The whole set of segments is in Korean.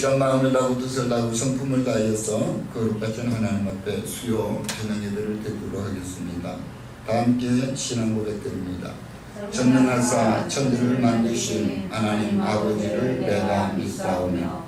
시간 마음을 다하고 뜻을 다하고 성품을 다하여서 거룩하신 하나님 앞에 수요 저녁 예배를 드리도록 하겠습니다. 다 함께 신앙 고백드립니다. 전능하사 천지를 만드신 하나님 아버지를 내가 믿사오며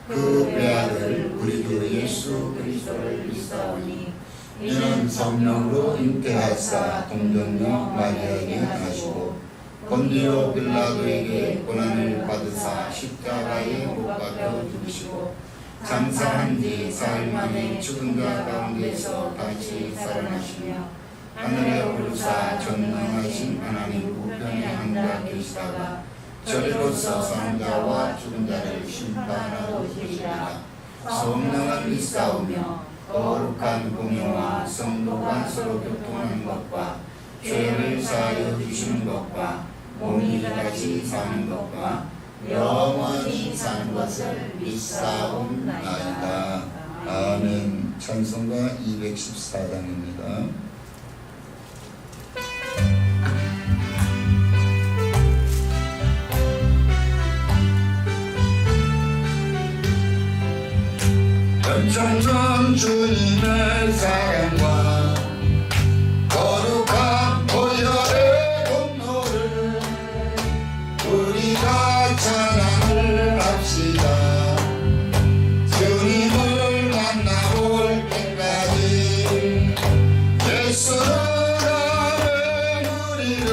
그 외아들 우리 주 예수 그리스도를 믿사오니 이는 성령으로 잉태하사 동정녀 마리아에게 나시고 본디오 빌라도에게 고난을 받으사 십자가에 못 박혀 죽으시고 장사한 지 사흘 만에 죽은 자 가운데서 다시 살아나시며 하늘에 오르사 전능하신 하나님 우편에 앉아 계시다가 저리로서 사는 자와 죽은 자를 심판하러 오시리라. 성령을 믿사오며 거룩한 공예와 성도가 서로 교통하는 것과 죄를 사하여 주시는 것과 몸이 다시 사는 것과 영원히 사는 것을 믿사옵나이다. 아멘. 찬송가 214장입니다. 전전 주님의 사랑과 거룩한 보혈의 공로를 우리가 찬양을 합시다. 주님을 만나볼 때까지 예수라는 우리를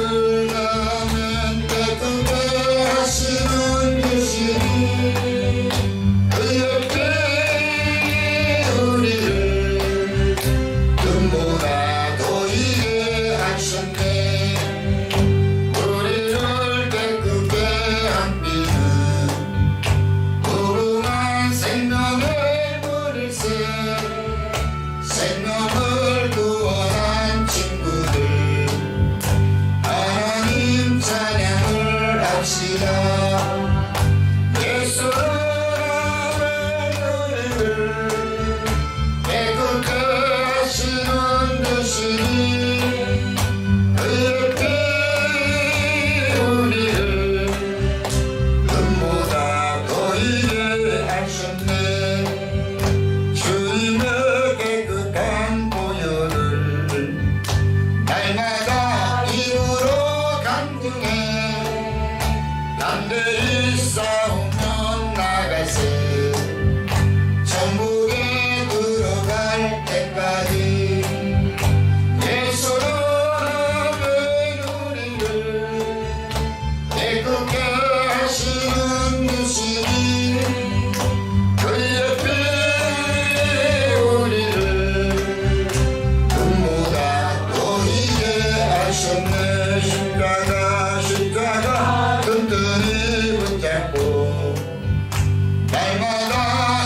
나면 깨끗게 하시는 주시니 그 옆에 눈보다 보이게 하셨네. 우리를 깨끗게 한 피는 무궁한 생명의 물일세. 생명을 구원한 친구들 하나님 찬양을 합시다. 예수라는 우리를 깨끗게 하시는 주시니 그 옆에 우리를 눈보다 보이게 하셨네. 주님의 깨끗한 보혈을 날마다 입으로 간증해 담대히 싸우면 나가세. 천국에 들어갈 때까지 예수라는 우리를 깨끗게 하시는 주시니 그 옆에 우리를 눈보다 보이게 하셨네. 십자가 든든히 붙잡고 날마다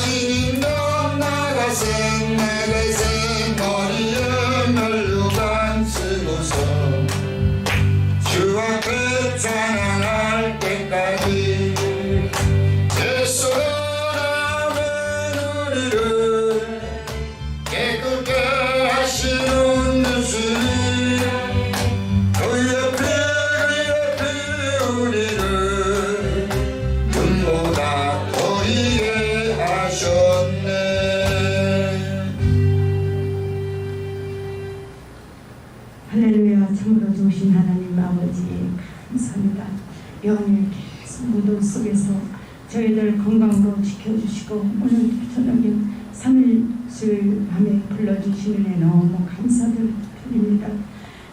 이면 나가세. 머리에 멸류관 쓰고서 주 앞에 찬양할 때까지 예수라는 우리를 깨끗게 하시는 주시니 그 옆에 우리를 눈보다 보이게 하셨네. 할렐루야. 참으로 좋으신 하나님 아버지 감사합니다. 영원히 계속 무덤 속에서 저희들 건강으로 지켜주시고 오늘 저녁에 3일 수요일 밤에 불러주시는 애 너무 감사드립니다.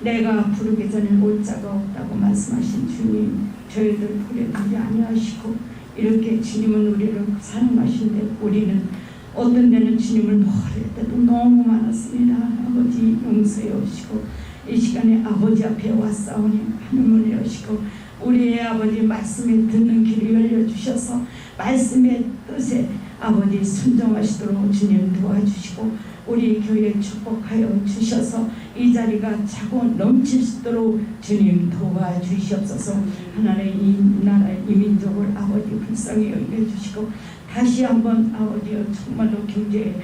내가 부르기 전에 올 자가 없다고 말씀하신 주님, 저희들 부려드리지 아니하시고 이렇게 주님은 우리를 사랑하신데 우리는 어떤 데는 주님을 모를 때도 너무 많았습니다. 아버지 용서해 오시고 이 시간에 아버지 앞에 왔사오니 하늘을 여시고 우리의 아버지 말씀에 듣는 길을 열려주셔서 말씀의 뜻에 아버지 순종하시도록 주님 도와주시고 우리 교회 축복하여 주셔서 이 자리가 차고 넘치도록 주님 도와주시옵소서. 하나님 이 나라 이 민족을 아버지 불쌍히 여겨주시고 다시 한번 아버지여 정말로 경제에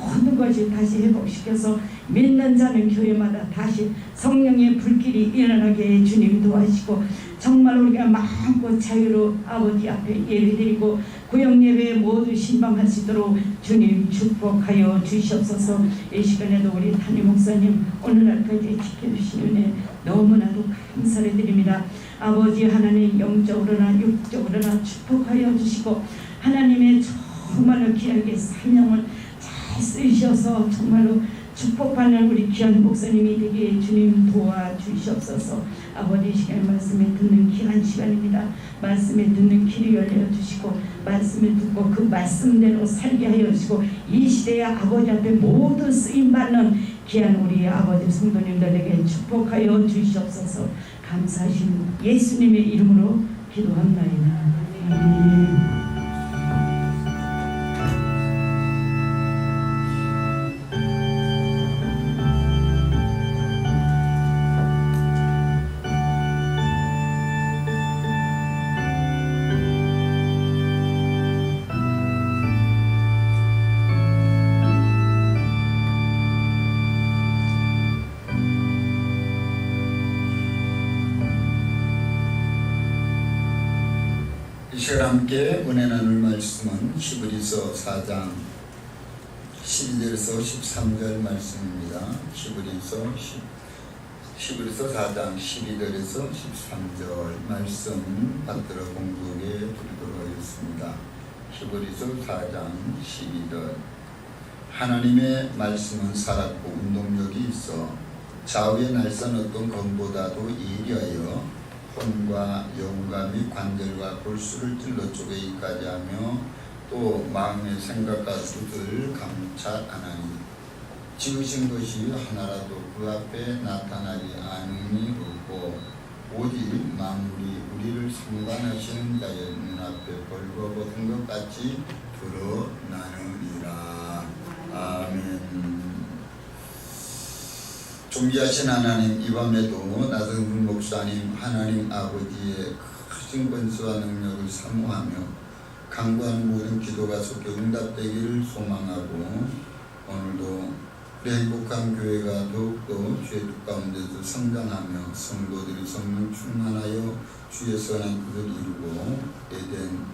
모든 것이 다시 회복시켜서 믿는 자는 교회마다 다시 성령의 불길이 일어나게 주님 도와주시고 정말 우리가 마음껏 자유로 아버지 앞에 예배드리고 구역 예배에 모두 신방할 수 있도록 주님 축복하여 주시옵소서. 이 시간에도 우리 담임 목사님 오늘날까지 지켜주신 은혜 너무나도 감사를 드립니다. 아버지 하나님 영적으로나 육적으로나 축복하여 주시고 하나님의 정말로 귀하게 사명을 잘 쓰셔서 정말로 축복받는 우리 귀한 목사님이 되게 주님 도와주시옵소서. 아버지 시간 말씀에 듣는 귀한 시간입니다. 말씀에 듣는 길이 열려주시고 말씀에 듣고 그 말씀대로 살게 하여 주시고 이 시대에 아버지 앞에 모두 쓰임받는 귀한 우리 아버지 성도님들에게 축복하여 주시옵소서. 감사하신 예수님의 이름으로 기도합나이다. 아멘. 이 시간 함께 은혜 나눌 말씀은 히브리서 4장 12절에서 13절 말씀입니다. 히브리서 4장 12절에서 13절 말씀 받들어 공부에 드리도록 하겠습니다. 히브리서 4장 12절 하나님의 말씀은 살았고 운동력이 있어 좌우의 날선 어떤 검보다도 예리하여 혼과 영과 및 관절과 골수를 찔러 쪼개기까지 하며 또 마음의 생각과 뜻을 감찰하나니 지으신 것이 하나라도 그 앞에 나타나지 않음이 없고 오직 만물이 우리를 상관하시는 자의 눈앞에 벌거벗은 것 같이 드러나느니라. 아멘. 존귀하신 하나님, 이 밤에도 나성준 목사님 하나님 아버지의 크신 권세와 능력을 사모하며 간구하는 모든 기도가 속에 응답되기를 소망하고 오늘도 우리 행복한 교회가 더욱더 주의 뜻 가운데서 성장하며 성도들이 성령 충만하여 주의 선한 뜻을 이루고 에덴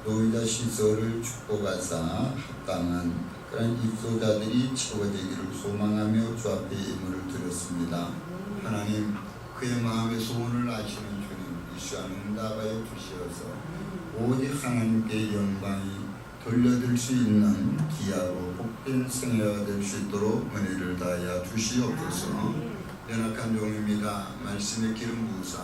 노이자 시설을 축복하사 합당한 그런 입소자들이 채워지기를 소망하며 주 앞에 예물을 드렸습니다. 하나님, 그의 마음의 소원을 아시는 주님, 이 시간 응답하여 주시어서 오직 하나님께 영광이 돌려들 수 있는 귀하고 복된 생애가 될 수 있도록 은혜를 다하여 주시옵소서. 연약한 종입니다. 말씀의 기름 부으사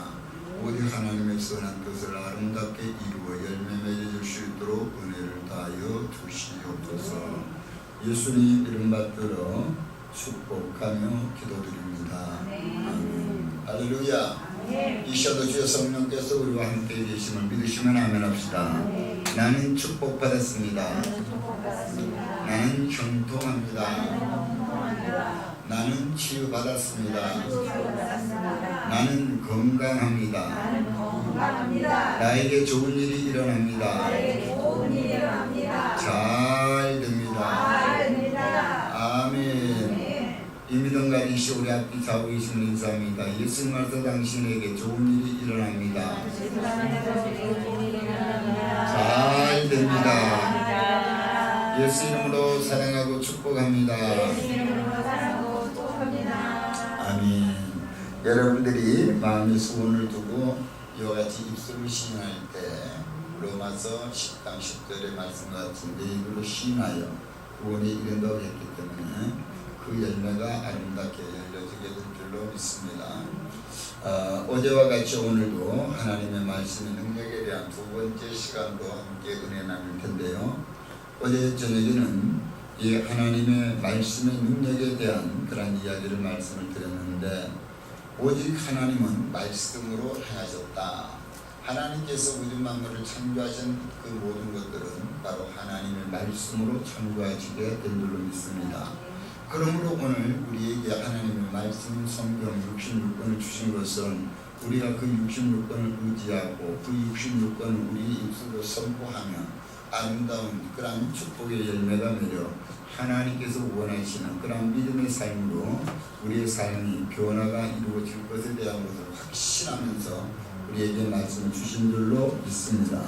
오직 하나님의 선한 뜻을 아름답게 이루어 열매 맺을 수 있도록 은혜를 다하여 주시옵소서. 예수님 이름 받들어 축복하며 기도드립니다. 아멘. 할렐루야. 이 시간도 주의 성령께서 우리와 함께 계심을 믿으시면 아멘 합시다. 나는 축복받았습니다. 나는 형통합니다. 나는 치유받았습니다. 나는 건강합니다. 나에게 좋은 일이 일어납니다. 잘 됩니다. 아멘. 이 믿음 가지시 우리 앞에 자고 계시는 인사합니다. 예수님 말씀 당신에게 좋은 일이 일어납니다. 잘 됩니다. 예수 이름으로 사랑하고 축복합니다. 아멘. 여러분들이 마음의 소원을 두고 이와 같이 입술을 시인할 때 로마서 10장 10절의 말씀 같은데 이걸로 시인하여 구원에 이른다고 했기 때문에 그 열매가 아름답게 열려지게 될 줄로 믿습니다. 어제와 같이 오늘도 하나님의 말씀의 능력에 대한 두 번째 시간도 함께 은혜 나눌 텐데요. 어제 저녁에는 이 하나님의 말씀의 능력에 대한 그런 이야기를 말씀을 드렸는데 오직 하나님은 말씀으로 행하셨다. 하나님께서 우주 만물을 창조하신 그 모든 것들은 바로 하나님의 말씀으로 창조하시게 된 줄로 믿습니다. 그러므로 오늘 우리에게 하나님의 말씀 성경 66권을 주신 것은 우리가 그 66권을 의지하고 그 66권을 우리 입술로 선포하며 아름다운 그런 축복의 열매가 맺어 하나님께서 원하시는 그런 믿음의 삶으로 우리의 삶이 변화가 이루어질 것에 대한 것을 확신하면서 우리에게 말씀을 주신 줄로 믿습니다.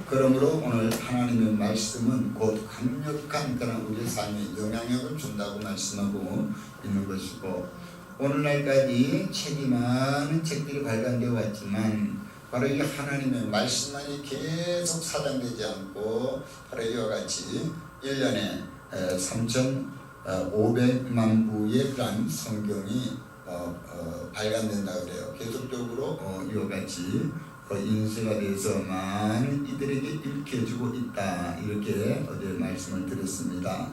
그러므로 오늘 하나님의 말씀은 곧 강력한 그런 우리의 삶에 영향력을 준다고 말씀하고 있는 것이고, 오늘날까지 책이 많은 책들이 발간되어 왔지만 바로 이 하나님의 말씀만이 계속 사장되지 않고 바로 이와 같이 1년에 3,500만 부의 그런 성경이 발간된다 그래요. 계속적으로 이와 같이 인쇄가 돼서 많은 이들에게 읽혀지고 있다, 이렇게 어제 말씀을 드렸습니다.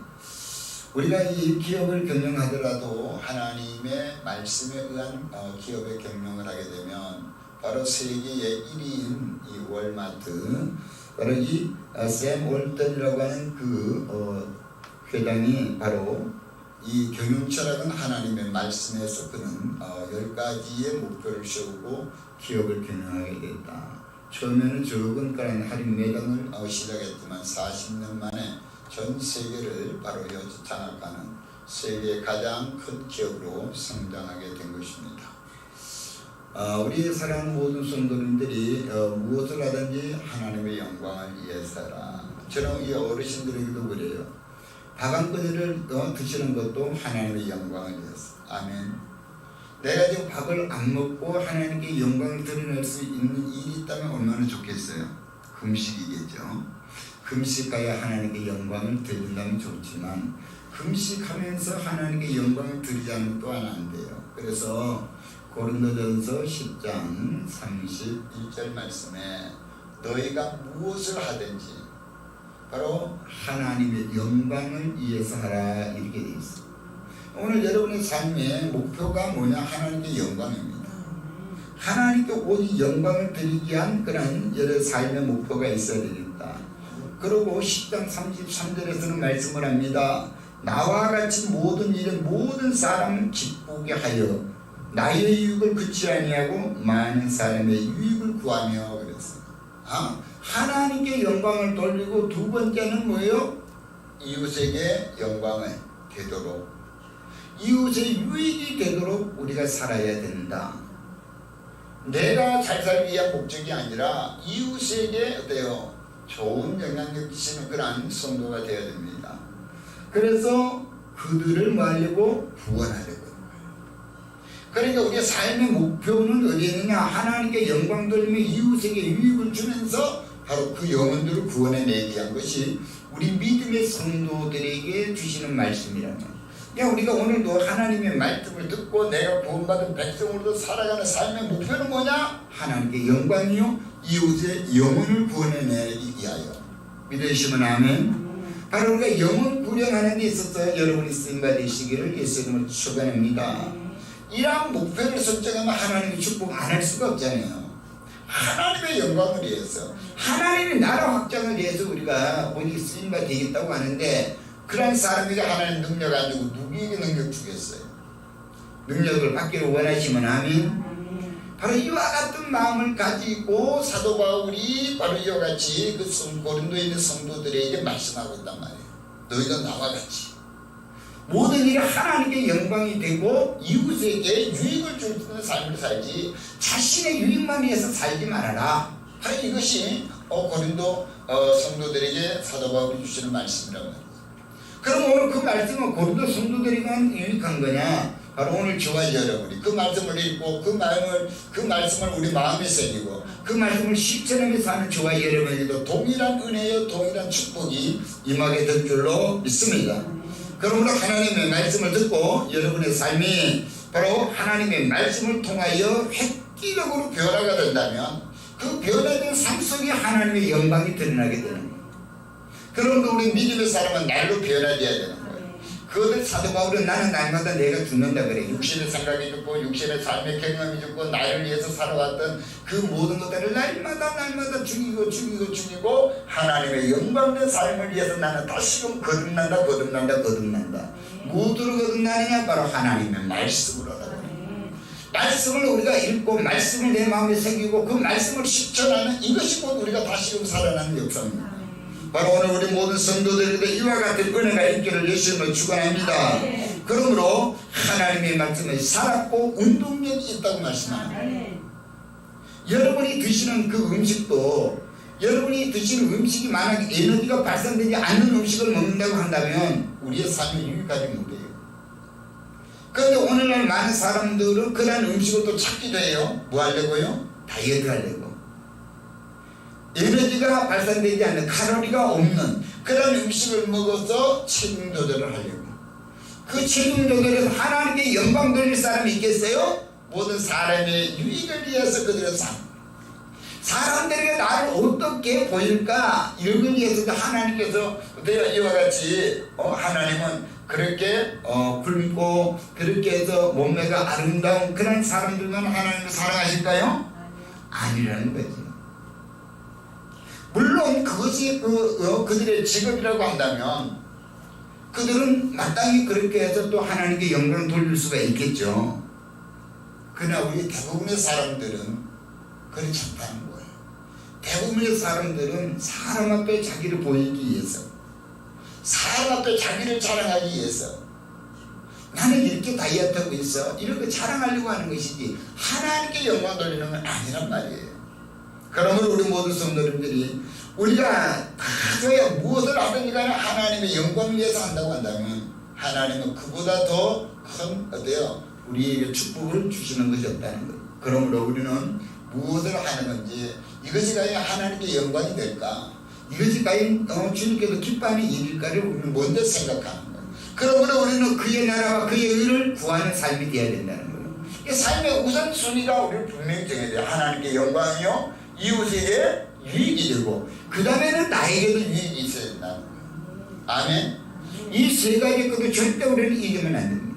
우리가 이 기업을 경영하더라도 하나님의 말씀에 의한 기업의 경영을 하게 되면 바로 세계의 1위인 이 월마트, 바로 이 샘 월턴이라고 하는 그 회장이 바로 이 경영철학은 하나님의 말씀에서 그는 10가지의 목표를 세우고 기업을 경영하게 됐다. 처음에는 적은 그런 할인 매장을 시작했지만 40년 만에 전 세계를 바로 장악하는 세계의 가장 큰 기업으로 성장하게 된 것입니다. 우리 사랑하는 모든 성도님들이 무엇을 하든지 하나님의 영광을 위해서 하라. 저는 이 어르신들에게도 그래요. 밥 한 그릇을 드시는 것도 하나님의 영광을 위해서. 아멘. 내가 지금 밥을 안 먹고 하나님께 영광을 드러낼 수 있는 일이 있다면 얼마나 좋겠어요. 금식이겠죠. 금식하여 하나님께 영광을 드린다면 좋지만 금식하면서 하나님께 영광을 드리지 않으면 또한 안 돼요. 그래서 고린도전서 10장 31절 말씀에 너희가 무엇을 하든지 바로 하나님의 영광을 위해서 하라, 이렇게 되어 있습니다. 오늘 여러분의 삶의 목표가 뭐냐? 하나님께 영광입니다. 하나님께 오직 영광을 드리기 위한 그런 여러 삶의 목표가 있어야 되겠다. 그리고 10장 33절에서는 말씀을 합니다. 나와 같이 모든 일에 모든 사람을 기쁘게 하여 나의 유익을 그치 아니하고 많은 사람의 유익을 구하며 그랬어요. 하나님께 영광을 돌리고, 두 번째는 뭐예요? 이웃에게 영광을 되도록, 이웃의 유익이 되도록 우리가 살아야 된다. 내가 잘 살기 위한 목적이 아니라 이웃에게 어때요? 좋은 영향력 끼치는 그런 성도가 되어야 됩니다. 그래서 그들을 뭐 하려고? 구원하려고. 그러니까 우리의 삶의 목표는 어디에 있느냐? 하나님께 영광 돌리며 이웃에게 유익을 주면서 바로 그 영혼들을 구원해내기 위한 것이 우리 믿음의 성도들에게 주시는 말씀이라는 거예요. 그러니까 우리가 오늘도 하나님의 말씀을 듣고 내가 구원받은 백성으로도 살아가는 삶의 목표는 뭐냐? 하나님께 영광이요, 이웃의 영혼을 구원해내기 위하여. 믿으시면 아멘. 바로 우리가 영혼 구령하는 데 있어서 여러분이 쓰임받으시기를 예수님을 축원합니다. 이러한 목표를 설정하면 하나님의 축복 안 할 수가 없잖아요. 하나님의 영광을 위해서, 하나님의 나라 확장을 위해서 우리가 오직 쓰임받 되겠다고 하는데, 그런 사람에게 하나님 능력 안 주고 누구에게 능력 주겠어요? 능력을 받기를 원하시면 아멘. 바로 이와 같은 마음을 가지고 사도 바울이 바로 이와 같이 그 고린도에 있는 성도들에게 말씀하고 있단 말이에요. 너희도 나와 같이 모든 일이 하나님께 영광이 되고 이웃에게 유익을 줄 수 있는 삶을 살지, 자신의 유익만 위해서 살지 말아라. 바로 이것이 고린도 성도들에게 사도 바울이 주시는 말씀이라고 합니다. 그럼 오늘 그 말씀은 고린도 성도들에게만 유익한 거냐? 바로 오늘 저와 여러분이 그 말씀을 읽고 그 말씀을 우리 마음에 새기고 그 말씀을 실천하며 사는 저와 여러분에게도 동일한 은혜요, 동일한 축복이 임하게 될 줄로 믿습니다. 그러므로 하나님의 말씀을 듣고 여러분의 삶이 바로 하나님의 말씀을 통하여 획기적으로 변화가 된다면 그 변화된 삶 속에 하나님의 영광이 드러나게 되는 거예요. 그러므로 우리 믿음의 사람은 날로 변화되어야 되는 거예요. 그것을 사도 바울은 나는 날마다 내가 죽는다 그래. 육신의 생각이 죽고 육신의 삶의 경험이 죽고 나를 위해서 살아왔던 그 모든 것들을 날마다 죽이고 하나님의 영광된 삶을 위해서 나는 다시금 거듭난다. 무엇으로 거듭나느냐? 바로 하나님의 말씀으로. 말씀을 우리가 읽고 말씀을 내 마음에 새기고 그 말씀을 실천하는 이것이 곧 우리가 다시금 살아나는 역사입니다. 바로 오늘 우리 모든 성도들에게도 이와 같은 은혜가 있기를 예수님을 축원합니다. 그러므로 하나님의 말씀에 살았고 운동력이 있다고 말씀합니다. 여러분이 드시는 그 음식도, 여러분이 드시는 음식이 만약 에너지가 발산되지 않는 음식을 먹는다고 한다면 우리의 삶이 유익하지 못해요. 그런데 오늘날 많은 사람들은 그런 음식을 또 찾기도 해요. 뭐 하려고요? 다이어트 하려고. 에너지가 발산되지 않는, 칼로리가 없는 그런 음식을 먹어서 체중 조절을 하려고. 그 체중 조절에서 하나님께 영광 돌릴 사람이 있겠어요? 모든 사람의 유익을 위해서 그들의 삶, 사람들에게 나를 어떻게 보일까, 이걸 위해서도 하나님께서 이와 같이 하나님은 그렇게 굶고 그렇게 해서 몸매가 아름다운 그런 사람들만 하나님을 사랑하실까요? 아니라는 거죠. 물론 그것이 그들의 직업이라고 한다면 그들은 마땅히 그렇게 해서 또 하나님께 영광을 돌릴 수가 있겠죠. 그러나 우리 대부분의 사람들은 그렇지 않다는 거예요. 대부분의 사람들은 사람 앞에 자기를 보이기 위해서, 사람 앞에 자기를 자랑하기 위해서, 나는 이렇게 다이어트하고 있어, 이렇게 자랑하려고 하는 것이지 하나님께 영광 돌리는 건 아니란 말이에요. 그러므로 우리 모든 성도님들이 우리가 다소야 무엇을 하든지 간에 하나님의 영광을 위해서 한다고 한다면 하나님은 그보다 더 큰 우리에게 축복을 주시는 것이 없다는 거예요. 그러므로 우리는 무엇을 하는 건지, 이것이 과연 하나님께 영광이 될까, 이것이 과연 주님께서 기뻐하는 일일까를 우리는 먼저 생각하는 거예요. 그러므로 우리는 그의 나라와 그의 의를 구하는 삶이 되어야 된다는 거예요. 삶의 우선순위가 우리를 분명히 정해야 돼요. 하나님께 영광이요, 이웃에게 유익이 되고 그 다음에는 나에게도 유익이 있어야 된다는 거예요. 아멘. 이 세 가지 것도 절대 우리는 잊으면 안 됩니다.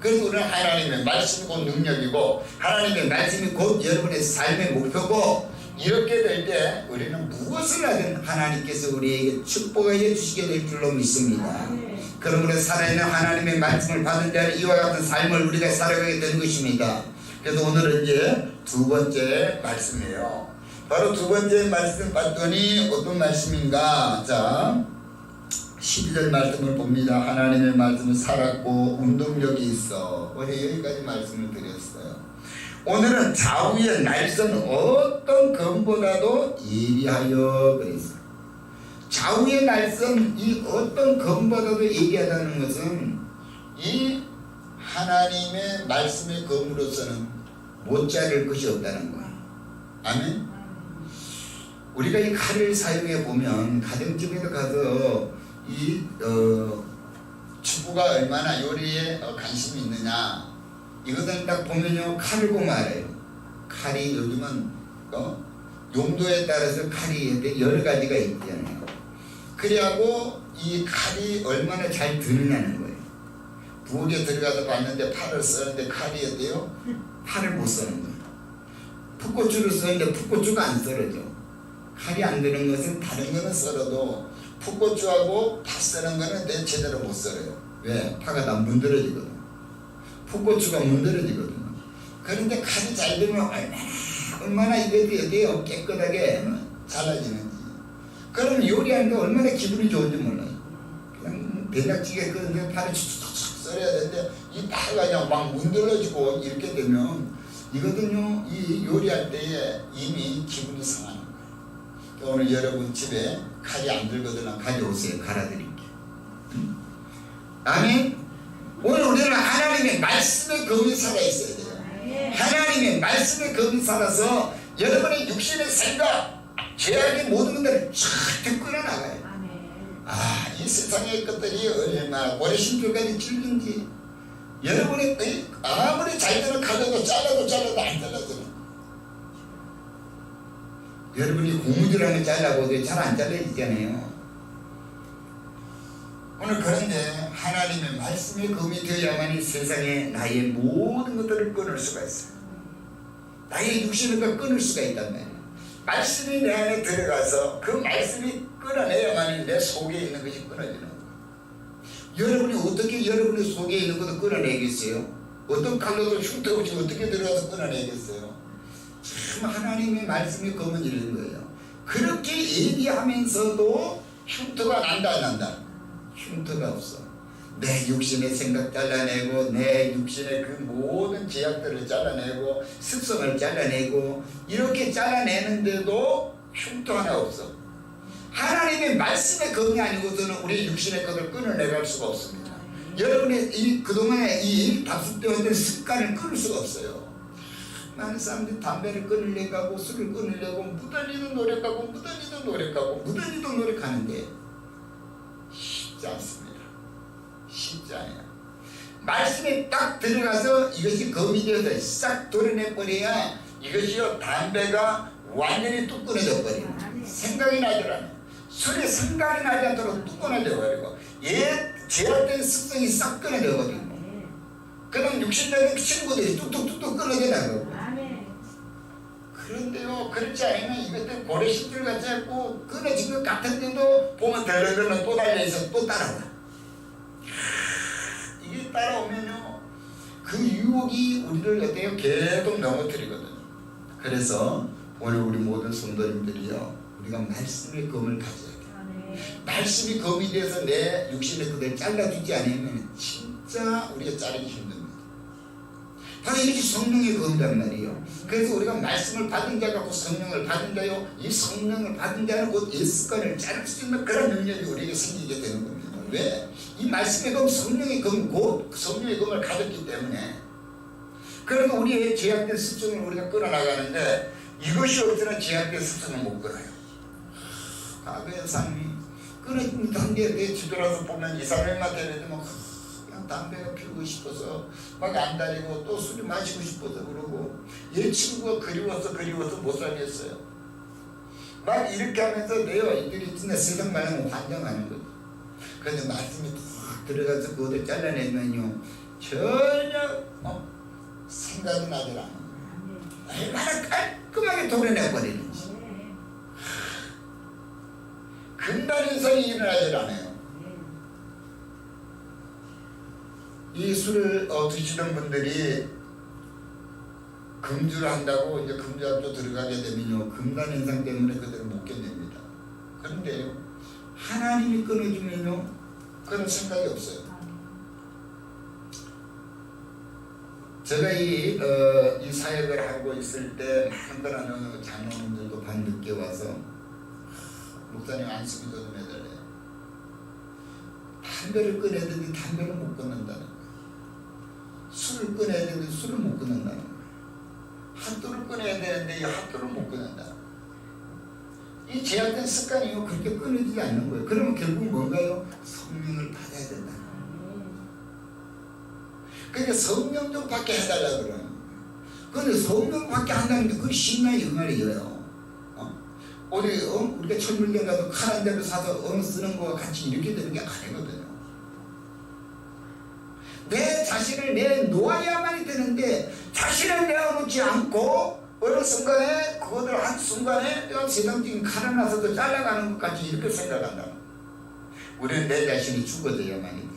그래서 우리는 하나님의 말씀이 곧 능력이고 하나님의 말씀이 곧 여러분의 삶의 목표고, 이렇게 될 때 우리는 무엇을 하든 하나님께서 우리에게 축복해 주시게 될 줄로 믿습니다. 그러므로 살아있는 하나님의 말씀을 받은 자는 이와 같은 삶을 우리가 살아가게 되는 것입니다. 그래서 오늘은 이제 두 번째 말씀이에요. 바로 두 번째 말씀 봤더니 어떤 말씀인가? 자, 12절 말씀을 봅니다. 하나님의 말씀은 살았고 운동력이 있어. 어제 여기까지 말씀을 드렸어요. 오늘은 좌우의 날선 어떤 검보다도 예리하여 그랬어요. 좌우의 날선 이 어떤 검보다도 예리하다는 것은 이 하나님의 말씀의 검으로서는 못 자를 것이 없다는 거예요. 아멘. 우리가 이 칼을 사용해 보면 가정집에도 가서 이 주부가 얼마나 요리에 관심이 있느냐, 이것을 딱 보면요 칼을 보면 알아요. 칼이 요즘은 용도에 따라서 칼이 여러 가지가 있잖아요. 그래하고 이 칼이 얼마나 잘 드느냐는 거예요. 부엌에 들어가서 봤는데 팔을 쓰는데 칼이 어때요? 팔을 못 쓰는 거예요. 풋고추를 쓰는데 풋고추가 안 썰어져. 칼이 안 드는 것은 다른 거는 썰어도 풋고추하고 파 쓰는 거는 내 제대로 못 썰어요. 왜? 파가 다 문드러지거든. 풋고추가 문드러지거든. 그런데 칼이 잘 되면 얼마나 이것이 어때요? 깨끗하게 잘라지는지. 그럼 요리하는데 얼마나 기분이 좋은지 몰라요. 그냥 된장찌개 끓는데 파를 툭툭툭 썰어야 되는데 이 파가 그냥 막 문드러지고 이렇게 되면 이거든요, 이 요리할 때에 이미 기분이 상하는 거예요. 오늘 여러분 집에 칼이 안 들거든 가져오세요. 갈아드릴게요. 아멘. 오늘 우리는 하나님의 말씀의 검이 살아있어야 돼요. 하나님의 말씀의 검이 살아서 여러분의 육신의 생각, 죄악의 모든 것들을 쫙 끌어나가요. 이 세상의 것들이 얼마나 모래심줄까지 찔든지, 여러분의 아무리 잘 되는 칼도 잘라도 안 잘라져요. 여러분이 고무줄하면 잘라보도 잘 안 잘라지잖아요. 오늘 그런데 하나님의 말씀의 검이 되어야만이 세상에 나의 모든 것들을 끊을 수가 있어요. 나의 육신을 끊을 수가 있단 말이에요. 말씀이 내 안에 들어가서 그 말씀이 끊어내야만이 내 속에 있는 것이 끊어지는 거예요. 여러분이 어떻게 여러분의 속에 있는 것도 끊어내겠어요? 어떤 칼로도 흉터 없이 어떻게 들어가서 끊어내겠어요? 참 하나님의 말씀이 검은 이런 거예요. 그렇게 예리하면서도 흉터가 난다 안 난다? 흉터가 없어. 내 육신의 생각 잘라내고 내 육신의 그 모든 제약들을 잘라내고 습성을 잘라내고 이렇게 잘라내는데도 흉터 하나 없어. 하나님의 말씀의 검이 아니고서는 우리 육신의 것을 끊어내갈 수가 없습니다. 여러분의 이 그동안의 이 다습되었던 습관을 끊을 수가 없어요. 많은 사람들이 담배를 끊으려고 하고 술을 끊으려고 무던히도 노력하고 무던히도 노력하고 무던히도 노력하는데 쉽지 않습니다. 쉽지 않아요. 말씀에 딱 들어가서 이것이 검이 되어서 싹 도려내버려야 이것이요 담배가 완전히 뚝 끊어져 버려요. 생각이 나질 않아요. 술에 생각이 나지 않도록 뚝 끊어져 버리고 제약된 습성이 싹 끊어져 버리고 그럼 육신적인 친구들이 뚝뚝뚝뚝 끊어져 나가고. 그런데요 그렇지 않으면 이것들 고래식들 같이 하고 끊어진 것 같은데도 보면 덜덜덜 또 달려있어 또 따라와. 이게 따라오면요 그 유혹이 우리를 어때요 계속 넘어뜨리거든요. 그래서 오늘 우리 모든 성도님들이요 우리가 말씀의 검을 가져야 돼요. 말씀이 검이 돼서 내 육신의 그대를 잘라주지 않으면 진짜 우리가 자르기 힘듭니다. 바로 이것이 성령의 검이란 말이에요. 그래서 우리가 말씀을 받은 자가 곧 성령을 받은 자요 이 성령을 받은 자는 곧 옛습관을 자를 수 있는 그런 능력이 우리에게 생기게 되는 겁니다. 왜? 이 말씀의 검 성령의 검 곧 성령의 검을 가졌기 때문에. 그러니까 우리의 제약된 습성을 우리가 끊어나가는데 이것이 없으면 제약된 습성을 못 끊어요. 과거의 삶이 끊어진 단계에 내 뒤돌아서 보면 2, 3일만 되면 그냥 담배가 피우고 싶어서 막 안 다니고 또 술이 마시고 싶어서 그러고 얘 친구가 그리워서 못 살겠어요. 막 이렇게 하면서 내가 이들이 진짜 세상 말하면 환장하는 거죠. 그래서 말씀이 탁 들어가서 그것을 잘라내면요 전혀 생각이 나질 않아요. 얼마나 깔끔하게 도려내버리는지. 금단인성이 일어나질 않아요. 이 술을 드시던 분들이 금주를 한다고 이제 금주학교 들어가게 되면요 금단인상 때문에 그들을 못 견딥니다. 그런데요 하나님이 끊어주면요 그런 생각이 없어요. 제가 이 사역을 하고 있을 때 한가라는 장로님들도 밤늦게 와서 목사님 안수기도 좀 해달래요. 담배를 끊어야 되는데 담배를 못 끊는다는 거예요. 술을 끊어야 되는데 술을 못 끊는다는 거예요. 핫도를 끊어야 되는데 이 핫도를 못 끊는다는 거예요. 이 제약된 습관이요 그렇게 끊어지지 않는 거예요. 그러면 결국 뭔가요? 성령을 받아야 된다. 그러니까 성령 좀 받게 해달라 그러는 거예요. 그런데 성령 받게 한다는 게 그게 신나의 응알이에요. 우리가 천물경 가서 칼 한 대를 사서 쓰는 거와 같이 이렇게 되는 게 아니거든요. 내 자신을 내놓아야만이 되는데 자신을 내어놓지 않고 어느 순간에 그것을 한순간에 세상적인 칼 하나서도 잘라가는 것 같이 이렇게 생각한다. 우리는 내 자신이 죽어져야만이 돼요.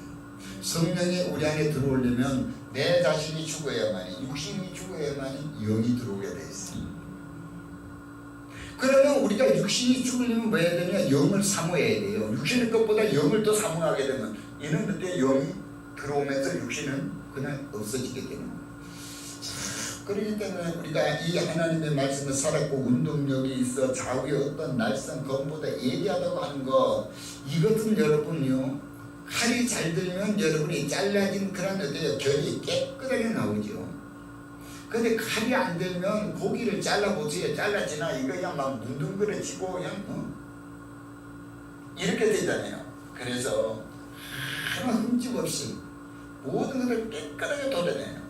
성령이 우리 안에 들어오려면 내 자신이 죽어야만이 육신이 죽어야만이 영이 들어오게 돼 있습니다. 그러면 우리가 육신이 죽으려면 뭐 해야 되냐? 영을 사모해야 돼요. 육신의 것보다 영을 더 사모하게 되면 이는 그때 영이 들어오면서 육신은 그냥 없어지게 되는 거예요. 그렇기 때문에 우리가 이 하나님의 말씀을 살았고 운동력이 있어 좌우의 어떤 날선 검보다 예리하다고 하는 것 이것은 여러분요 칼이 잘 들면 여러분이 잘라진 그런 어때요? 결이 깨끗하게 나오죠. 근데 칼이 안 들면 고기를 잘라보세요. 잘라지나 이거 그냥 막 뭉둥그러지고 그냥 이렇게 되잖아요. 그래서 하나 흠집 없이 모든 것을 깨끗하게 도려내요.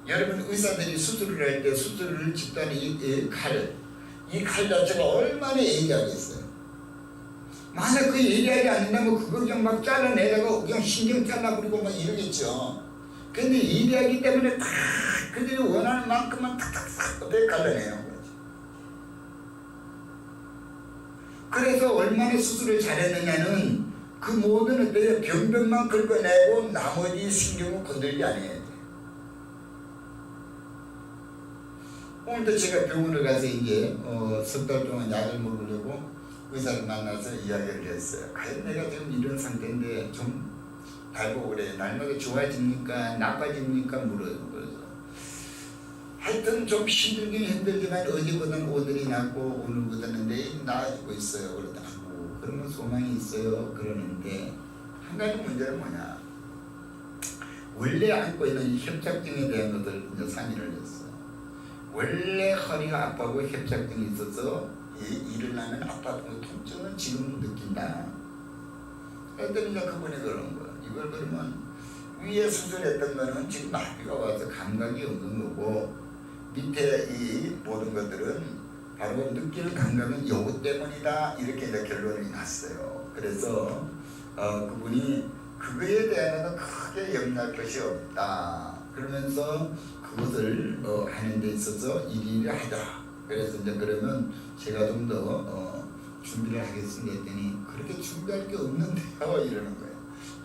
여러분 의사들이 수술을 할 때 수술을 집단의 이 칼 자체가 얼마나 예리하겠어요. 만약 그 예리하지 않는다면 그거 그냥 막 잘라내다가 그냥 신경 잘라버리고 막 이러겠죠. 근데 예리하기 때문에 딱 그들이 원하는 만큼만 탁탁탁 어떻게 갈라내요. 그래서 얼마나 수술을 잘했느냐는 그 모든 어떤 병변만 긁어내고 나머지 신경은 건들지 않아야 돼. 오늘도 제가 병원을 가서 이제 석 달 동안 약을 먹으려고 의사를 만나서 이야기를 했어요. 과연 내가 지금 이런 상태인데 좀 달고 그래. 날마다 좋아집니까? 나빠집니까? 물어요. 그래서 하여튼 좀 힘들긴 힘들지만 어제보다는 오늘이 낫고 오늘보다는 내일 나아지고 있어요. 그러더라고. 그러면 소망이 있어요. 그러는데 한 가지 문제는 뭐냐? 원래 안고 있는 협착증에 대한 것을 이제 상의를 했어요. 원래 허리가 아파하고 협착증이 있어서 일어나는 아파하고 통증은 지금 느낀다. 그랬더니 이제 그분이 그러는 거야. 이걸 그러면 위에 수술했던 거는 지금 마비가 와서 감각이 없는 거고 밑에 이 모든 것들은 바로 느끼는 감각은 요거 때문이다. 이렇게 이제 결론이 났어요. 그래서 그분이 그거에 대해서는 크게 염려할 것이 없다. 그러면서 그것을 하는 데 있어서 일일이 하자. 그래서 이제 그러면 제가 좀 더 준비를 하겠습니다 했더니 그렇게 준비할 게 없는데요 이러는 거예요.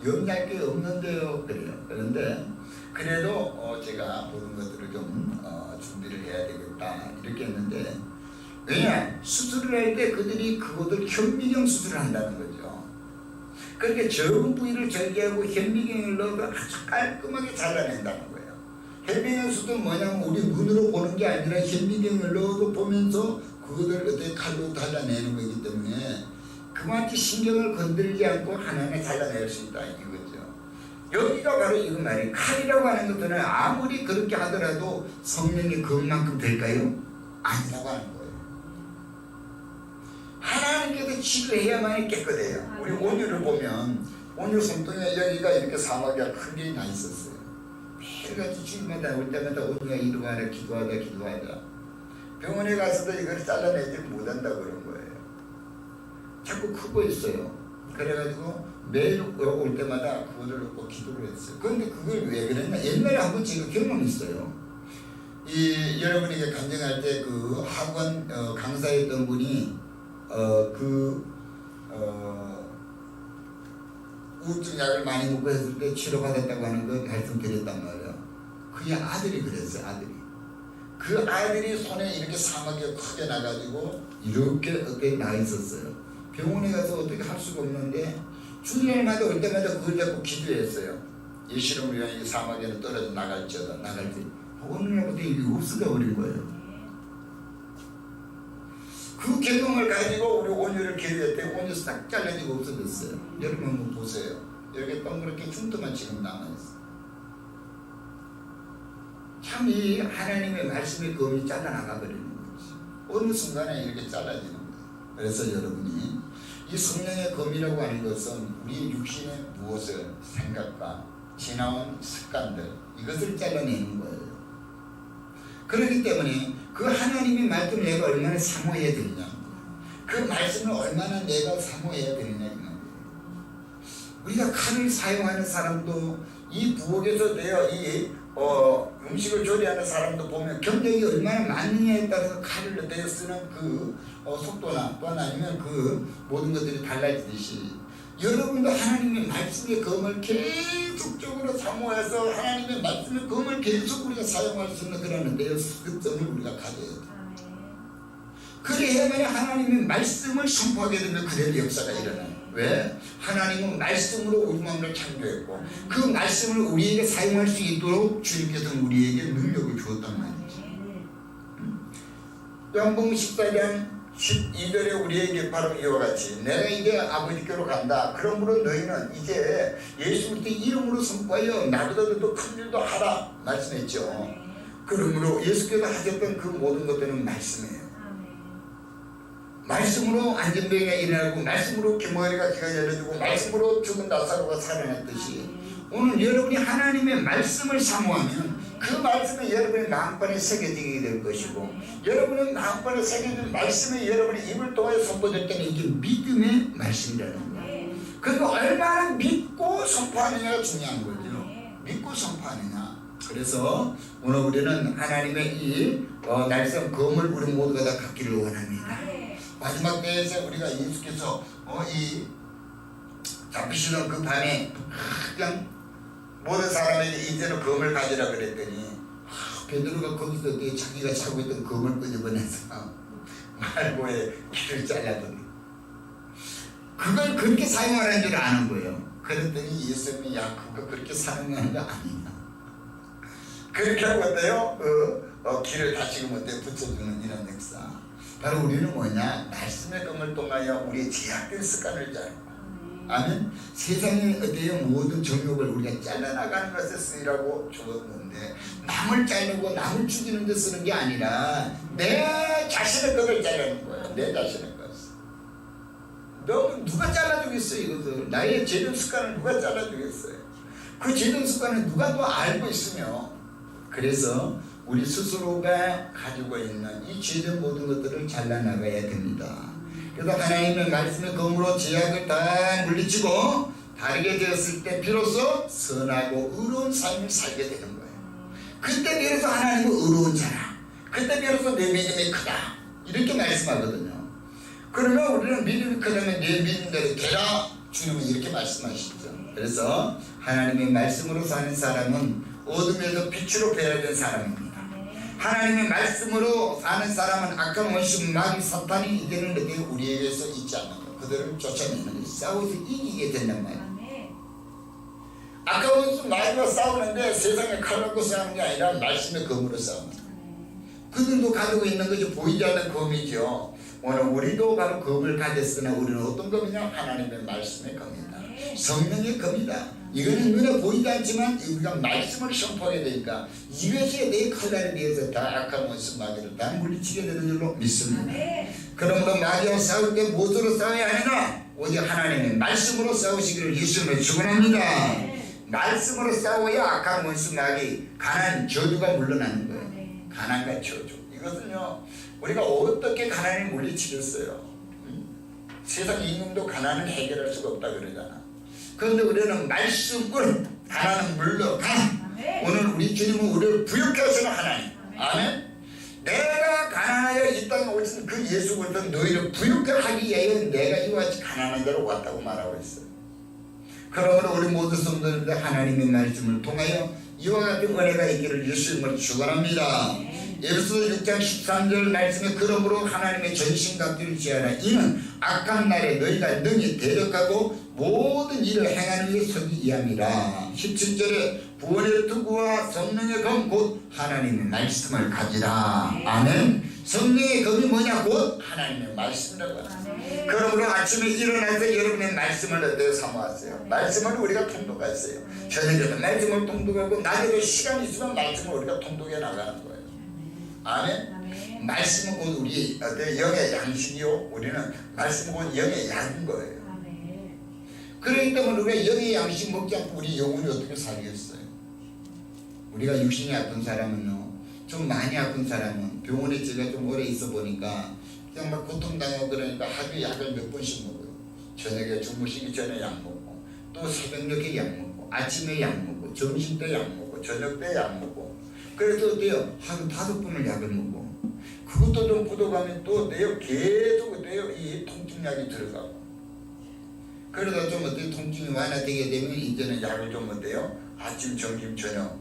염려할 게 없는데요 그래요. 그런데 그래도 제가 모든 것들을 좀 준비를 해야 되겠다 이렇게 했는데 왜냐 수술을 할 때 그들이 그것을 현미경 수술을 한다는 거죠. 그렇게 적은 부위를 절개하고 현미경을 넣어서 아주 깔끔하게 잘라낸다는 거예요. 현미경 수술은 뭐냐면 우리 눈으로 보는 게 아니라 현미경을 넣어서 보면서 그것을 어떻게 칼로 잘라내는 거기 때문에 그만큼 신경을 건들지 않고 하나하나 잘라낼 수 있다 이거죠. 여기가 바로 이거 말이에요. 칼이라고 하는 것들은 아무리 그렇게 하더라도 성령의 그것만큼 될까요? 아니라고 하는 거예요. 하나님께서 치료해야만 깨끗해요. 우리 온유를 보면 온유 손등에 여기가 이렇게 사막이 큰 게 나 있었어요. 매일같이 주님마다 올 때마다 온유가 이루어라 기도하자. 병원에 가서도 이걸 잘라내지 못한다 그런 거예요. 자꾸 크고 있어요. 그래가지고 매일 올 때마다 그거를 놓고 기도를 했어요. 그런데 그걸 왜 그랬냐? 옛날에 한번 제가 경험이 있어요. 여러분에게 간증할 때 그 학원 강사였던 분이 우울증 약을 많이 먹고 했을 때 치료받았다고 하는 거 말씀드렸단 말이에요. 그의 아들이 그랬어요. 아들이. 그 아들이 손에 이렇게 사막이 크게 나가지고 이렇게 어깨에 나 있었어요. 병원에 가서 어떻게 할 수가 없는데 주일마다 올 때마다 그걸 잡고 기도했어요. 예수를 위한 이 사막에는 떨어져 나갈지어다 나갈지. 어느 날부터 이게 없어져 버린 거예요. 그 경험을 가지고 우리 온유를 기도할 때 온유 싹 잘라지고 없어졌어요. 여러분 한번 보세요. 이렇게 동그랗게 중도만 지금 남아있어요. 참 이 하나님의 말씀의 검이 잘라나가 버리는 거지. 어느 순간에 이렇게 잘라지는 거예요. 그래서 여러분이 이 성령의 검이라고 하는 것은 우리 육신의 무엇을 생각과 지나온 습관들 이것을 잘라내는 거예요. 그렇기 때문에 그 하나님의 말씀을 내가 얼마나 사모해야 되느냐, 그 말씀을 얼마나 내가 사모해야 되느냐 이 말이에요. 우리가 칼을 사용하는 사람도 이 부엌에서 내가 이 음식을 조리하는 사람도 보면 경력이 얼마나 많느냐에 따라서 칼을 내가 쓰는 그 속도나 또는 아니면 그 모든 것들이 달라지듯이 여러분도 하나님의 말씀의 검을 계속적으로 사모해서 하나님의 말씀의 검을 계속 우리가 사용할 수 있는 그런 습성을 우리가 가져야 돼요. 그래야만 하나님의 말씀을 선포하게 되면 그대로 역사가 일어나요. 왜? 하나님은 말씀으로 우리 마음을 창조했고 그 말씀을 우리에게 사용할 수 있도록 주님께서는 우리에게 능력을 주었단 말이죠. 요한복음 14장 12절에 우리에게 바로 이와 같이 내가 이제 아버지께로 간다. 그러므로 너희는 이제 예수 그리스도의 이름으로 선포하여 나보다도 더 큰 일도 하라 말씀했죠. 그러므로 예수께서 하셨던 그 모든 것들은 말씀이에요. 말씀으로 안전병이가 일어나고 말씀으로 기머리가 귀가 열려지고 말씀으로 죽은 나사로가 살아났듯이 오늘 여러분이 하나님의 말씀을 사모하면 그 말씀이 여러분의 마음판에 새겨지게 될 것이고 여러분의 마음판에 새겨진 말씀이 여러분의 입을 통해 선포될 때는 이게 믿음의 말씀이라는 거예요. 그리고 얼마나 믿고 선포하느냐가 중요한 거죠. 믿고 선포하느냐. 그래서 오늘 우리는 하나님의 이 날선 검을 우리 모두가 다 갖기를 원합니다. 마지막 때에서 우리가 예수께서 이 잡히시던 그 밤에 그냥 모든 사람에게 이제는 검을 가지라 그랬더니 베드로가 거기서 자기가 차고 있던 검을 끄집어내서 말고에 귀를 잘라버려. 그걸 그렇게 사용하라는 줄 아는 거예요. 그랬더니 예수님이 야 그거 그렇게 사용하는 거 아니냐. 그렇게 하고 어때요? 길을 다시금 어때 붙여주는 이런 역사. 바로 우리는 뭐냐? 말씀의 검을 통하여 우리의 제약된 습관을 자르고, 아멘. 세상에 어때요? 모든 정욕을 우리가 잘라나가는 것에 쓰이라고 주었는데, 남을 자르고 남을 죽이는 데 쓰는 게 아니라 내 자신의 것을 자르는 거예요. 내 자신의 것. 너 누가 잘라주겠어요? 이것을 나의 죄된 습관을 누가 잘라주겠어요? 그 죄된 습관을 누가 또 알고 있으며, 그래서 우리 스스로가 가지고 있는 이 죄된 모든 것들을 잘라나가야 됩니다. 그래서 하나님의 말씀의 검으로 죄악을 다 물리치고 바르게 되었을 때 비로소 선하고 의로운 삶을 살게 되는 거예요. 그때 비로소 하나님은 의로운 자라, 그때 비로소 내 믿음이 크다, 이렇게 말씀하거든요. 그러면 우리는 믿음이 크다면 내 믿음대로 되라, 주님은 이렇게 말씀하시죠. 그래서 하나님의 말씀으로 사는 사람은 어둠에서 빛으로 변화된 사람입니다. 하나님의 말씀으로 사는 사람은 악한 원수 마귀 사탄이 이제는 우리에게서 있지 않는 것, 그들을 쫓아내는 것, 싸워서 이기게 된단 말이에요. 악한 원수 마귀와 싸우는데 세상에 칼 갖고 싸우는 게 아니라 말씀의 검으로 싸우는 거예요. 그들도 가지고 있는 것이 보이지 않는 검이죠. 오늘 우리도 바로 검을 가졌으나 우리는 어떤 검이냐? 하나님의 말씀의 검이다. 성령의 검이다. 이거는 눈에 보이지 않지만 우리가 말씀을 선포하게 되니까 이것이 내 칼날에 비해서 다 악한 원수 마귀를 다 물리치게 되는 줄로 믿습니다. 그러므로 마귀와 싸울 때 무엇으로 싸워야 하느냐? 오직 하나님의 말씀으로 싸우시기를 예수님을 축원합니다. 말씀으로 싸워야 악한 원수 마귀, 가난, 저주가 물러나는 거예요. 가난과 저주. 이것은요, 우리가 어떻게 가난을 물리치겠어요? 세상 임금도 가난을 해결할 수가 없다 그러잖아. 그런데 우리는 말씀을, 가난은 물러가. 오늘 우리 주님은 우리를 부유케 하시는 하나님. 아멘. 내가 가난하여 이 땅에 오신 그 예수 그리스도는 너희를 부유케 하기 위하여 내가 이와 같이 가난한 데로 왔다고 말하고 있어요. 그러므로 우리 모두 성도님들 하나님의 말씀을 통하여 이와 같은 은혜가 있기를 예수님을 축원합니다. 에베소서 6장 13절 말씀에 그러므로 하나님의 전신갑주를 지하라. 이는 악한 날에 너희가 능히 대적하고 모든 일을 행하는 데 서기 위함이라. 17절에 구원의 투구와 성령의 검 곧 하나님의 말씀을 가지라. 아멘. 성령의 검이 뭐냐? 곧 하나님의 말씀이라고 합니다. 그러므로 아침에 일어나서 여러분의 말씀을 어때요? 사모하세요. 말씀을 우리가 통독하세요. 저녁에도 말씀을 통독하고 낮에도 시간이 있으면 말씀을 우리가 통독해 나가는 거예요. 아멘. 말씀은 곧 우리 영의 양식이요, 우리는 말씀은 곧 영의 약인 거예요. 그렇기 때문에 우리가 영의 양식 먹지 않고 우리 영혼이 어떻게 살겠어요? 우리가 육신이 아픈 사람은요, 좀 많이 아픈 사람은 병원에 제가 좀 오래 있어 보니까 그냥 막 고통당하고 그러니까 하루에 약을 몇 번씩 먹어요. 저녁에 주무시기 전에 약 먹고, 또 새벽녘에 약 먹고, 아침에 약 먹고, 점심 때 약 먹고, 저녁 때 약 먹고. 그래서 어때요? 하루 5번을 약을 먹고, 그것도 좀 부족하면 또 내요 계속 어때요? 이 통증약이 들어가고. 그러다 좀 어때요? 통증이 완화되게 되면 이제는 약을 좀 어때요? 아침, 점심, 저녁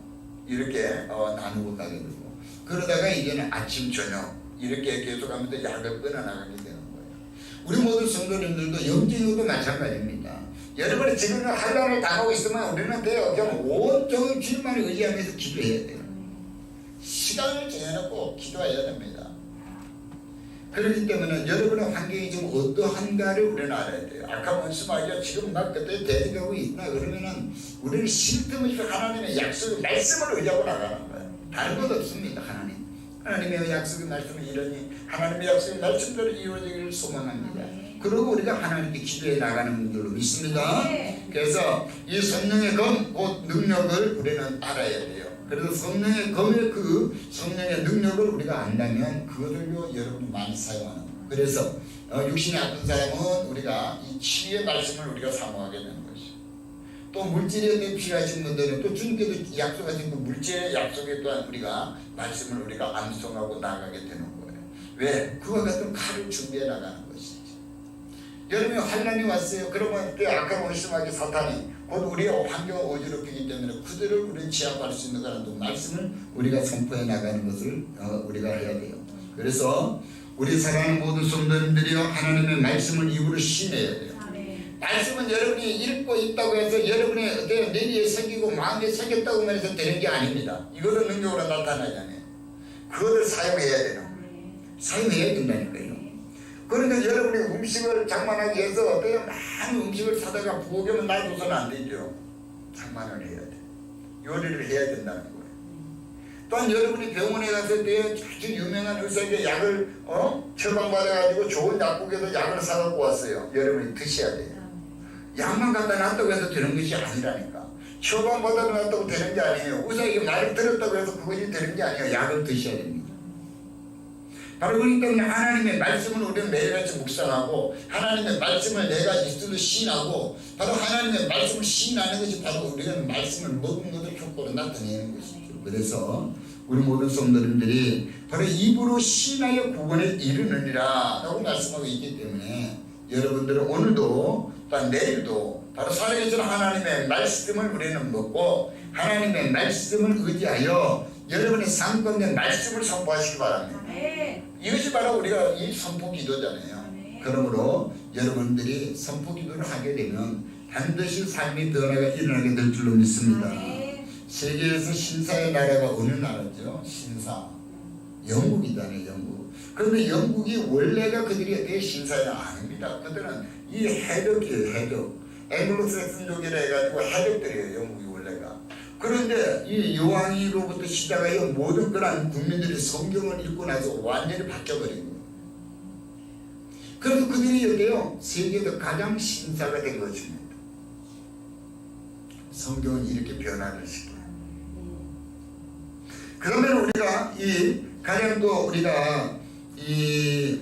이렇게 나누고 가게 되고, 그러다가 이제는 아침, 저녁 이렇게 계속하면서 약을 끊어나가게 되는 거예요. 우리 모든 성도님들도 영적으로도 마찬가지입니다. 여러분이 지금 환란을 당하고 있으면 우리는 그냥 온종일 주님만을 의지하면서 기도해야 돼요. 시간을 정해놓고 기도해야 됩니다. 그렇기 때문에 여러분의 환경이 지금 어떠한가를 우리는 알아야 돼요. 악한 원수 마귀가 지금 막 그때 대적하고 있나 그러면은 우리는 쉴 틈 없이 하나님의 약속의 말씀을 의지하고 나가는 거예요. 다른 것 없습니다. 하나님의 약속의 말씀은 이러니 하나님의 약속의 말씀대로 이루어지기를 소망합니다. 그리고 우리가 하나님께 기도해 나가는 줄로 믿습니다. 그래서 이 성령의 검, 곧 능력을 우리는 알아야 돼요. 그래서 성령의 검의 그 성령의 능력을 우리가 안다면 그것을요 여러분이 많이 사용하는 거예요. 그래서 육신이 아픈 사람은 우리가 이 치유의 말씀을 우리가 사모하게 되는 것이죠. 또 물질에 필요하신 분들은 또 주님께서 약속하신 그 물질의 약속에 또한 우리가 말씀을 우리가 암송하고 나가게 되는 거예요. 왜? 그와 같은 칼을 준비해 나가는 것이죠. 여러분이 환난이 왔어요. 그러면 그때 악한 원수마귀 사탄이 곧 우리의 환경을 어지럽히기 때문에 그들을 우리는 제압할 수 있는 그런 말씀을 우리가 선포해 나가는 것을 우리가 해야 돼요. 그래서 우리 사랑하는 모든 성도님들이요 하나님의 말씀을 입으로 신해야 돼요. 말씀은 여러분이 읽고 있다고 해서 여러분의 뇌리에 새기고 마음에 새겼다고 해서 되는 게 아닙니다. 이것은 능력으로 나타나잖아요. 그것을 사용해야 되는 거예요. 사용해야 된다니까요. 그러니까 여러분이 음식을 장만하기 위해서 많은 음식을 사다가 부엌에만 놔둬서는 안 되죠. 장만을 해야 돼. 요리를 해야 된다는 거예요. 또한 여러분이 병원에 갔을 때 아주 유명한 의사에게 약을 처방받아가지고 좋은 약국에서 약을 사갖고 왔어요. 여러분이 드셔야 돼요. 약만 갖다 놨다고 해서 되는 것이 아니라니까. 처방받아 놨다고 되는 게 아니에요. 의사에게 말을 들었다고 해서 그것이 되는 게 아니에요. 약을 드셔야 됩니다. 바로 그렇기 때문에 하나님의 말씀을 우리는 매일같이 묵상하고 하나님의 말씀을 내가 입술로 시인하고 바로 하나님의 말씀을 시인하는 것이 바로 우리가 말씀을 먹은 것을 효과로 나타내는 것이죠. 그래서 우리 모든 성도님들이 바로 입으로 시인하여 구원에 이르느니라 라고 말씀하고 있기 때문에 여러분들은 오늘도 또한 내일도 바로 살아계신 하나님의 말씀을 우리는 먹고 하나님의 말씀을 의지하여 여러분의 삶 가운데 말씀을 선포하시기 바랍니다. 이것이 바로 우리가 이 선포 기도잖아요. 그러므로 여러분들이 선포 기도를 하게 되면 반드시 삶이 더 나아가 일어나게 될 줄로 믿습니다. 세계에서 신사의 나라가 어느 나라죠? 신사. 영국이잖아요. 영국. 그런데 영국이 원래가 그들이 어떻게 신사냐 아닙니다. 그들은 이 해적이에요. 해적. 앵글로색슨족이라 해가지고 해적들이에요. 영국이 원래가. 그런데 이 요한이로부터 시작하여 모든 그런 국민들이 성경을 읽고 나서 완전히 바뀌어버린 거예요. 그래서 그들이 어때요? 세계에서 가장 신사가 된 것입니다. 성경은 이렇게 변화를 시켜요. 그러면 우리가 이 가장 또 우리가 이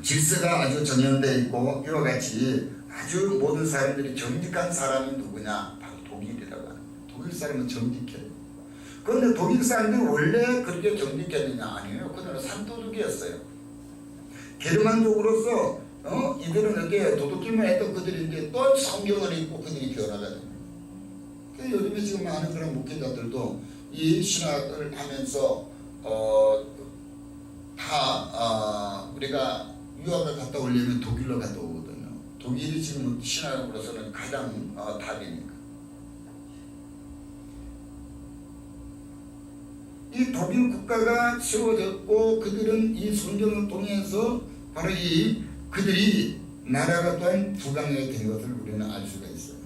질서가 아주 정연되어 있고 이와 같이 아주 모든 사람들이 정직한 사람이 누구냐? 바로 독일이라고 합니다. 독일 사람은 정직해요. 그런데 독일 사람들이 원래 그렇게 정직했느냐? 아니에요. 그들은 산도둑이었어요. 게르만족으로서 이들은 이렇게 도둑질만 했던 그들인데 또 성경을 읽고 그들이 변화가 됩니다. 요즘에 지금 많은 그런 목회자들도 이 신학을 하면서 우리가 유학을 갔다 오려면 독일로 갔다 오거든요. 독일이 지금 신학으로서는 가장 답이니까. 이 독일 국가가 세워졌고 그들은 이 성경을 통해서 바로 이 그들이 나라가 또한 부강하게 된 것을 우리는 알 수가 있어요.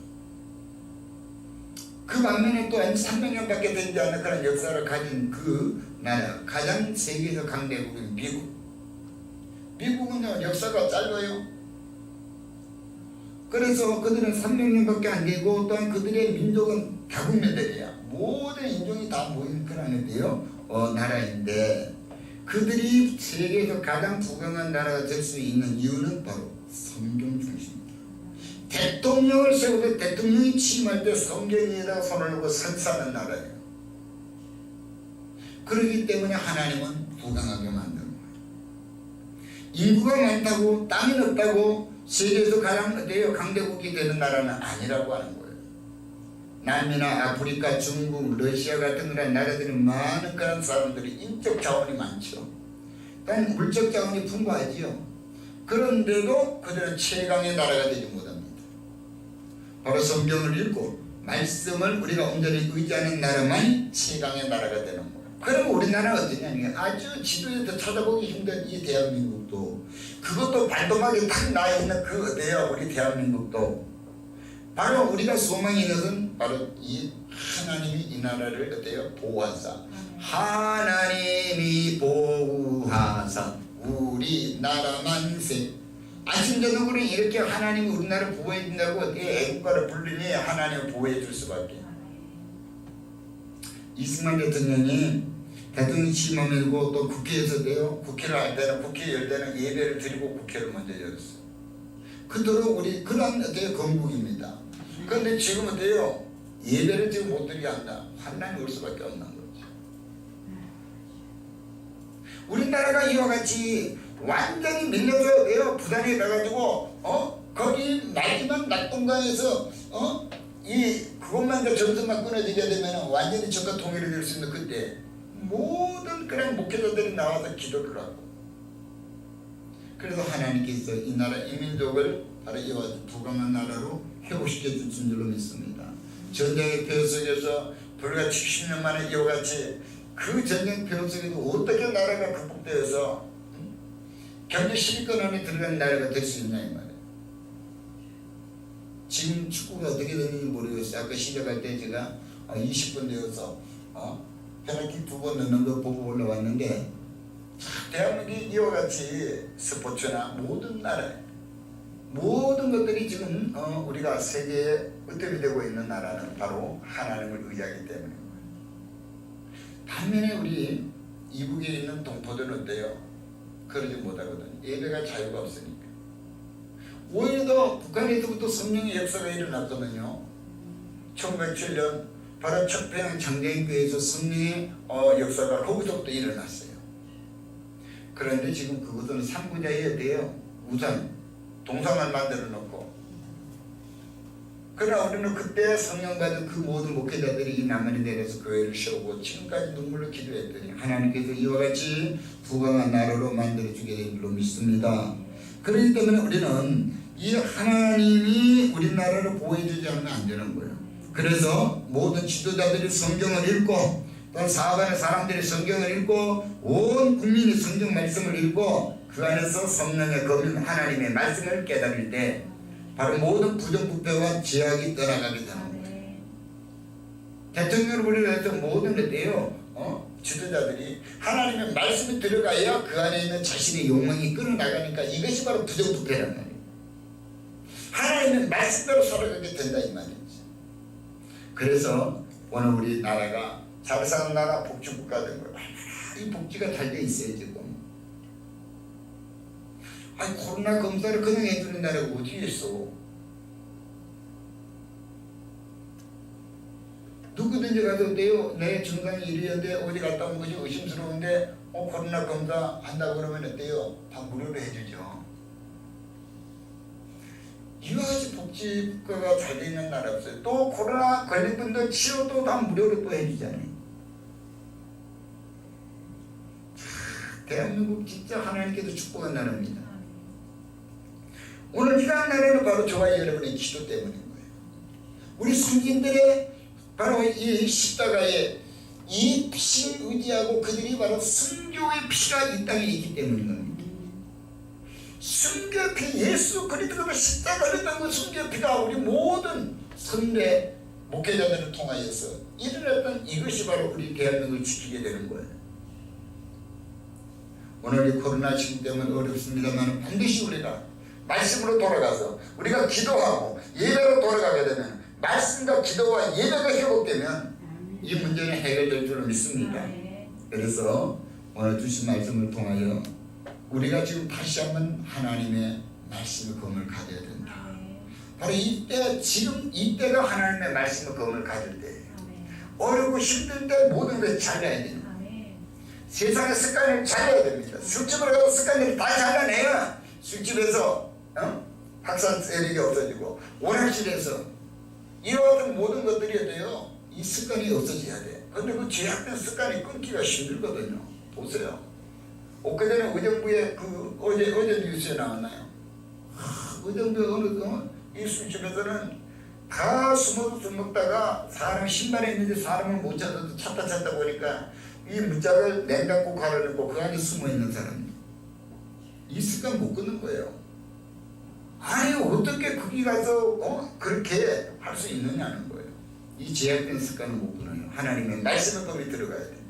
그 반면에 또한 300년밖에 되지 않는 그런 역사를 가진 그 나라, 가장 세계에서 강대국인 미국. 미국은 역사가 짧아요. 그래서 그들은 300년밖에 안 되고 또한 그들의 민족은 다국민들이야. 모든 인종이 다 모인 그런 나라인데 그들이 세계에서 가장 부강한 나라가 될 수 있는 이유는 바로 성경 중심입니다. 대통령을 세우고 대통령이 취임할 때 성경에다 손을 놓고 선사하는 나라예요. 그렇기 때문에 하나님은 부강하게 만든 거예요. 인구가 많다고 땅이 넓다고 세계에서 가장 강대국이 되는 나라는 아니라고 하는 거예요. 남미나 아프리카, 중국, 러시아 같은 그런 나라들은 많은 그런 사람들이 인적 자원이 많죠. 또한 물적 자원이 풍부하지요. 그런데도 그들은 최강의 나라가 되지 못합니다. 바로 성경을 읽고 말씀을 우리가 온전히 의지하는 나라만이 최강의 나라가 되는 거예요. 그럼 우리나라가 어떠냐? 아주 지도에서 찾아보기 힘든 이 대한민국도 그것도 발톱하게 탁 나있는 그 어때요? 우리 대한민국도 바로 우리가 소망이 있는 것은 바로 이 하나님이 이 나라를 어때요? 보호하사 하나님이 보호하사 우리나라 만세. 아침 저녁으로 이렇게 하나님이 우리나라를 보호해 준다고 어떻게 애국가를 부르니 하나님을 보호해 줄 수밖에. 이승만 대통령이 대통령 취임하고 또 국회에서도요. 국회를 할 때는 국회 열 때는 예배를 드리고 국회를 먼저 열었어요. 그토록 우리 그런 어때요? 건국입니다. 그런데 지금 어때요? 예배를 지금 못 드리게 한다. 환난이 올 수밖에 없는 거죠. 우리나라가 이와 같이 완전히 밀려서 부산에 가가지고 거기 마지막 낙동강에서 그것만 점수만 끊어지게 되면 완전히 적과 통일이 될 수 있는 그때 모든 그런 목회자들이 나와서 기도를 하고 그래서 하나님께서 이 나라 이 민족을 바로 이와 같이 부강한 나라로 회복시켜 주신 줄로 믿습니다. 전쟁의 표 속에서 불과 70년 만에 이와 같이 그 전쟁 표 속에도 어떻게 나라가 극복되어서 경제 10위권 안에 들어가는 나라가 될 수 있냐 이 말이에요. 지금 축구가 어떻게 되는지 모르겠어요. 아까 시작할 때 제가 20분 되어서 페널티 2번 넣는 거 보고 올라왔는데, 대한민국이 이와 같이 스포츠나 모든 나라에 모든 것들이 지금 우리가 세계에 으뜸이 되고 있는 나라는 바로 하나님을 의지하기 때문입니다. 반면에 우리 이북에 있는 동포들은 어때요? 그러지 못하거든요. 예배가 자유가 없으니까. 오히려 더 북한에서부터 성령의 역사가 일어났거든요. 1907년 바로 척평 장대인교회에서 성령의 역사가 거기서부터 일어났어요. 그런데 지금 그것은 삼부자에 대해요. 우선 동상을 만들어 놓고, 그러나 우리는 그때 성령 받은 그 모든 목회자들이 이 남한에 내려서 교회를 세우고 지금까지 눈물로 기도했더니 하나님께서 이와 같이 부강한 나라로 만들어주게 된 줄로 믿습니다. 그렇기 때문에 우리는 이 하나님이 우리나라를 보호해주지 않으면 안 되는 거예요. 그래서 모든 지도자들이 성경을 읽고, 또 사방의 사람들이 성경을 읽고, 온 국민이 성경 말씀을 읽고, 그 안에서 성령의 검인 하나님의 말씀을 깨달을 때 바로 모든 부정부패와 제약이 떠나가게 되는 거예요. 대통령을 부르면서 모든 것들이요, 지도자들이 하나님의 말씀이 들어가야 그 안에 있는 자신의 욕망이 끌어나가니까 이것이 바로 부정부패란 말이에요. 하나님의 말씀대로 살아가게 된다 이 말이죠. 그래서 오늘 우리 나라가 잘 사는 나라, 복지국가 된 거예요. 이 복지가 잘 돼 있어요 지금. 아니 코로나 검사를 그냥 해주는 나라가 어디 있어? 누구든지 가도 돼요. 내 증상이 이랬는데 어디 갔다 온 것이 의심스러운데 코로나 검사 한다고 그러면 어때요? 다 무료로 해주죠. 이와 같이 복지국가가 잘 돼 있는 나라 없어요. 또 코로나 걸린 분들 치료도 다 무료로 또 해주잖아요. 대한민국 진짜 하나님께서 축복한 나라입니다. 오늘 이러한 나라는 바로 저와 여러분의 기도 때문인 거예요. 우리 선진들의 바로 이 십자가에 이 피를 의지하고 그들이 바로 순교의 피가 이 땅에 있기 때문인 겁니다. 순교의 피, 예수 그리스도가 십자가를 당한 순교의 피가 우리 모든 선대 목회자들을 통하여서 일어났던 이것이 바로 우리 대한민국을 지키게 되는 거예요. 오늘 이 코로나 시기 때문에 어렵습니다만 반드시 우리가 말씀으로 돌아가서 우리가 기도하고 예배로 돌아가게 되면, 말씀과 기도와 예배가 회복되면 이 문제는 해결될 줄로 믿습니다. 그래서 오늘 주신 말씀을 통하여 우리가 지금 다시 한번 하나님의 말씀의 검을 가져야 된다. 바로 이때, 지금 이때가 하나님의 말씀의 검을 가질 때예요. 어렵고 힘들 때 모든 것을 잘라야 됩니다. 세상의 습관을 잘라야 됩니다. 술집을 가서 습관을 다 잘라내야 술집에서 학산 세력이 없어지고, 오락실에서 이와 같은 모든 것들이 돼요. 이 습관이 없어져야 돼. 근데 그 제약된 습관이 끊기가 힘들거든요. 보세요. 엊그제는 의정부에 어제 뉴스에 나왔나요? 의정부 어느 이 술집에서는 다 숨어서 술 먹다가 사람 신발에 있는데 사람을 못 찾아서 찾다 보니까 이 문짝을 냉장고 갈아넣고 그 안에 숨어 있는 사람, 이 습관 못 끊는 거예요. 아니 어떻게 거기 가서 그렇게 할 수 있느냐는 거예요. 이 제약된 습관을 못 끊어요. 하나님의 말씀의 검이 들어가야 돼요.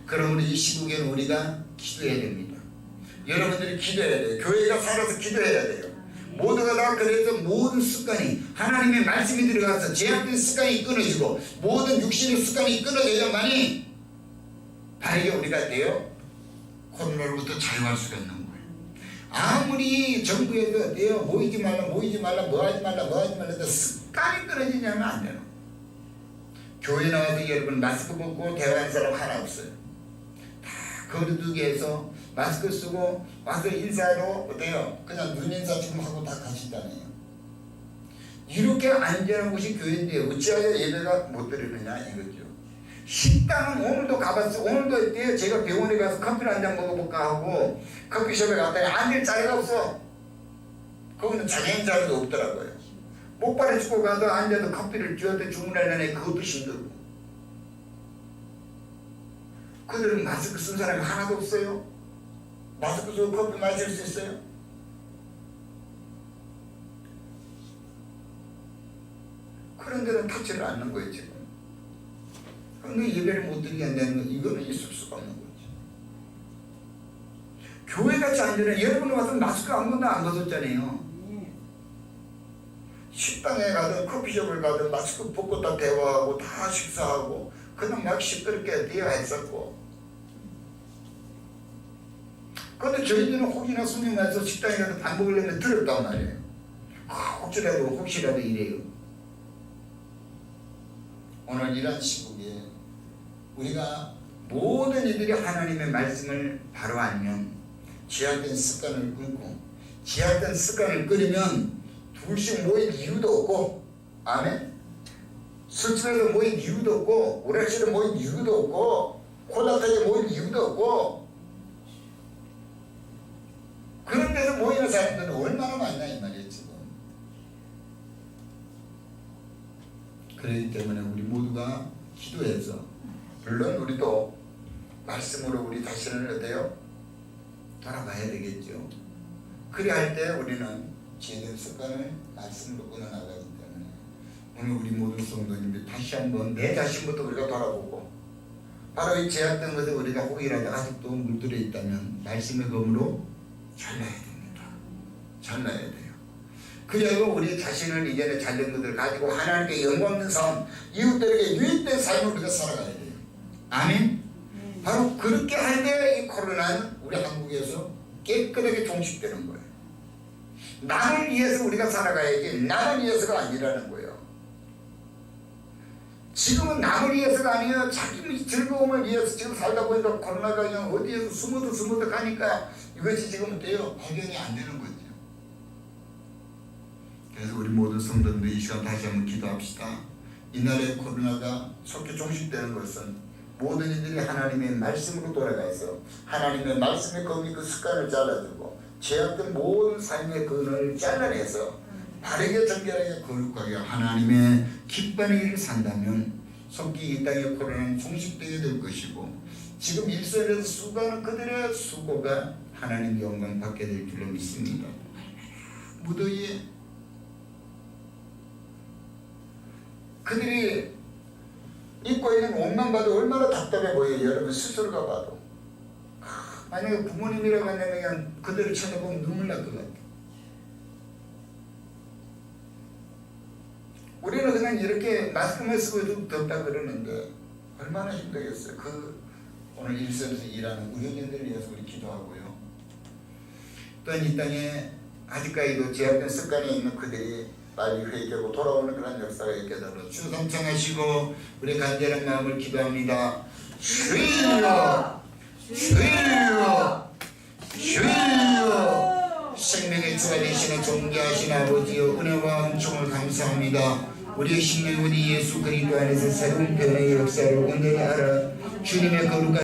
그러므로 이 시국에는 우리가 기도해야 됩니다. 여러분들이 기도해야 돼요. 교회가 살아서 기도해야 돼요. 모두가 다 그래서 모든 습관이 하나님의 말씀이 들어가서 제약된 습관이 끊어지고 모든 육신의 습관이 끊어져야만이 바르게 우리가 돼요. 코로나로부터 자유할 수가 있는 거예요. 아무리 정부에서 돼요. 모이지 말라 뭐 하지 말라 습관이 끊어지냐면 안 돼요. 교회 나와서 여러분 마스크 벗고 대화하는 사람 하나 없어요. 다 거리두기 해서 마스크 쓰고 와서 인사로 어때요? 그냥 눈인사 지금 하고 다 가신다네요. 이렇게 안전한 곳이 교회인데 어찌하여 예배가 못 드리느냐 이거죠. 식당은 오늘도 가봤어요. 오늘도 때요 제가 병원에 가서 커피를 한 잔 먹어볼까 하고 커피숍에 갔더니 앉을 자리가 없어. 거기는 자기인 자리도 없더라고요. 목발에 죽고 가도 앉아도 커피를 쥐어도 주문하려니 그것도 힘들고. 그들은 마스크 쓴 사람이 하나도 없어요. 마스크 쓰고 커피 마실 수 있어요? 그런 데는 터치를 않는 거예요 지금. 그런데 예배를 못 드리게 한다는 건 이거는 있을 수가 없는 거죠. 교회같이 앉으면 여러분 와서 마스크 한 번도 안 벗었잖아요. 식당에 가든 커피숍을 가든 마스크 벗고 다 대화하고 다 식사하고 그냥 막 시끄럽게 대화했었고. 그런데 저희들은 혹이나 손님 와서 식당에 가서 밥 먹으려면 더럽단 말이에요. 혹시라도 이래요. 오늘 이런 시국에 우리가 모든 이들이 하나님의 말씀을 바로 알면 죄악된 습관을 끊고, 죄악된 습관을 끊으면 둘씩 모일 이유도 없고, 아멘? 술집에서 모일 이유도 없고, 오락실에 모일 이유도 없고, 코다타에 모일 이유도 없고, 그런 데서 모이는 사람들은 얼마나 많나 이 말이에요 지금. 그렇기 때문에 우리 모두가 기도해서, 물론 우리도 말씀으로 우리 자신을 어때요? 돌아봐야 되겠죠. 그래 할 때 우리는 죄된 습관을 말씀으로 끊어나가기 때문에 오늘 우리 모든 성도님들 다시 한번 내 자신부터 우리가 돌아보고, 바로 이 죄악된 것에 우리가 혹이라도 아직도 물들어 있다면 말씀의 검으로 잘라야 됩니다. 잘라야 돼요. 그리고 우리 자신을 이전에 잘된 것을 가지고 하나님께 영광 있는 삶, 이웃들에게 유익된 삶을 우리가 살아가야 돼요. 아멘? 바로 그렇게 할 때 이 코로나는 우리 한국에서 깨끗하게 종식되는 거예요. 남을 위해서 우리가 살아가야지 남을 위해서가 아니라는 거예요. 지금은 남을 위해서가 아니에요. 자기 즐거움을 위해서 지금 살다 보니까 코로나가 그냥 어디에서 숨어도 가니까 이것이 지금 돼요. 발견이 안 되는 거죠. 그래서 우리 모든 성도들 이 시간 다시 한번 기도합시다. 이날의 코로나가 속히 종식되는 것은 모든 이들이 하나님의 말씀으로 돌아가서 하나님의 말씀의 검이 그 습관을 잘라주고 죄악된 모든 삶의 근원을 잘라내서 바르게 정결하게 거룩하게 하나님의 기뻐하는 일을 산다면 속히 이 땅의 코로나는 종식되게 될 것이고, 지금 일선에서 수고하는 그들의 수고가 하나님 영광 받게 될 줄로 믿습니다. 무더위에 그들이 입고 있는 옷만 봐도 얼마나 답답해 보여요. 여러분 스스로가 봐도. 만약에 부모님이라고 한다면 그냥 그들을 쳐다보면 눈물 날 것 같아요. 우리는 그냥 이렇게 마스크만 쓰고 해도 덥다 그러는데 얼마나 힘들겠어요. 오늘 일선에서 일하는 의료진들을 위해서 우리 기도하고요. 또한 이 땅에 아직까지도 제약된 습관이 있는 그들이 빨리 회개하고 돌아오는 그런 역사가 있게 되도록 주 동참하시고 우리 간절한 마음을 기도합니다. 주여, 주여, 주여. 생명의 주가 되시는 존귀하신 아버지여, 은혜와 은총을 감사합니다. 우리의 심령 우리 예수 그리스도 안에서 새로운 변화의 역사를 온전히 알아 주님의 거룩한